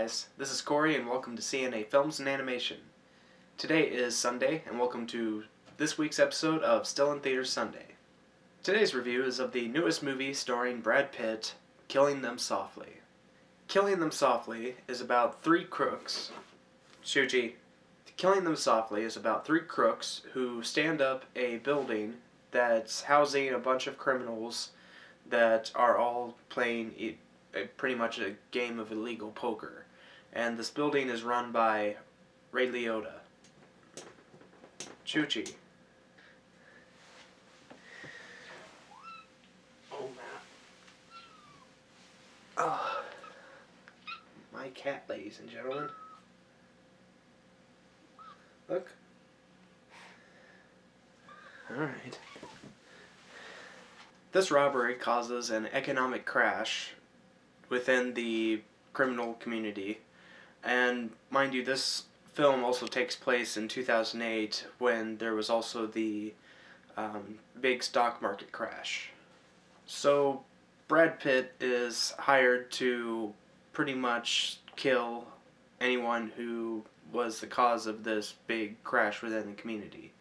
guys, this is Corey and welcome to CNA Films and Animation. Today is Sunday and welcome to this week's episode of Still in Theaters Sunday. Today's review is of the newest movie starring Brad Pitt, Killing Them Softly. Killing Them Softly is about three crooks. Killing Them Softly is about three crooks who stand up a building that's housing a bunch of criminals that are all playing pretty much a game of illegal poker. And this building is run by Ray Liotta. Choochie. Oh, man. Oh. My cat, ladies and gentlemen. Look. Alright. This robbery causes an economic crash within the criminal community, and mind you, this film also takes place in 2008 when there was also the big stock market crash. So Brad Pitt is hired to pretty much kill anyone who was the cause of this big crash within the community.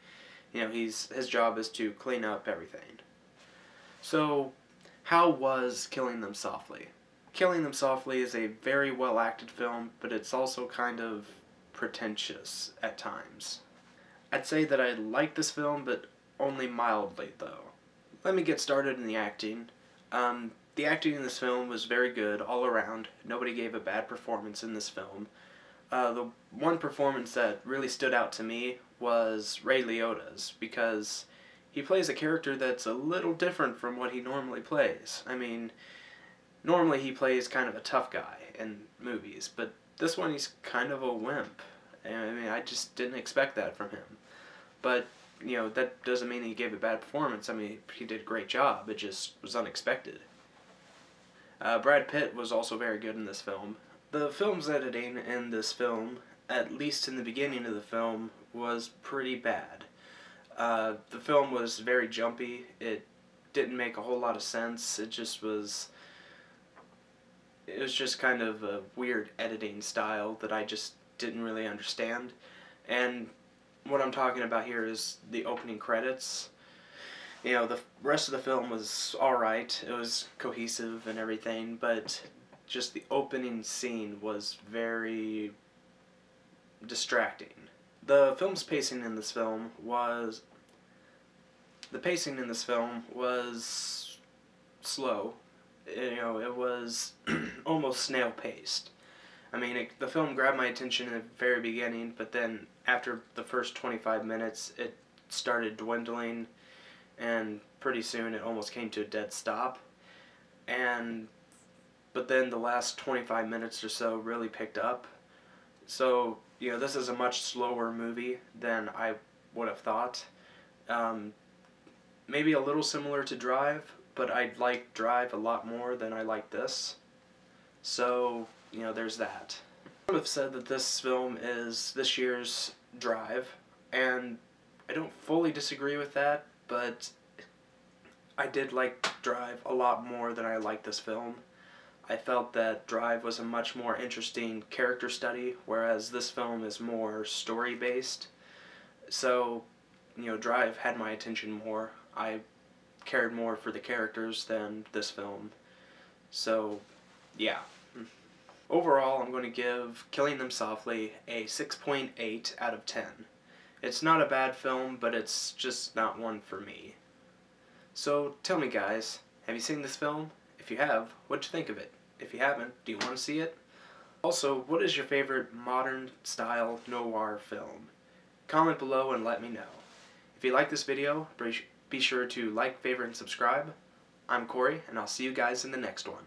You know, his job is to clean up everything. So how was Killing Them Softly? Killing Them Softly is a very well acted film, but it's also kind of pretentious at times. I'd say that I like this film, but only mildly though. Let me get started in the acting. The acting in this film was very good all around. Nobody gave a bad performance in this film. The one performance that really stood out to me was Ray Liotta's, because he plays a character that's a little different from what he normally plays. I mean, normally he plays kind of a tough guy in movies, but this one he's kind of a wimp. I mean, I just didn't expect that from him. But, you know, that doesn't mean he gave a bad performance. I mean, he did a great job. It just was unexpected. Brad Pitt was also very good in this film. The film's editing in this film, at least in the beginning of the film, was pretty bad. The film was very jumpy. It didn't make a whole lot of sense. It was just kind of a weird editing style that I just didn't really understand. And what I'm talking about here is the opening credits. You know, the rest of the film was alright. It was cohesive and everything, but just the opening scene was very distracting. The pacing in this film was slow. You know, it was almost snail-paced. I mean, the film grabbed my attention in the very beginning, but then after the first 25 minutes, it started dwindling, and pretty soon it almost came to a dead stop. But then the last 25 minutes or so really picked up. So, you know, this is a much slower movie than I would have thought. Maybe a little similar to Drive, but I like Drive a lot more than I like this. So, you know, there's that. Some have said that this film is this year's Drive, and I don't fully disagree with that, but I did like Drive a lot more than I like this film. I felt that Drive was a much more interesting character study, whereas this film is more story-based. So, you know, Drive had my attention more. I cared more for the characters than this film. So, yeah. Overall, I'm going to give Killing Them Softly a 6.8 out of 10. It's not a bad film, but it's just not one for me. So, tell me guys, have you seen this film? If you have, what'd you think of it? If you haven't, do you want to see it? Also, what is your favorite modern-style noir film? Comment below and let me know. If you like this video, be sure to like, favorite, and subscribe. I'm Corey, and I'll see you guys in the next one.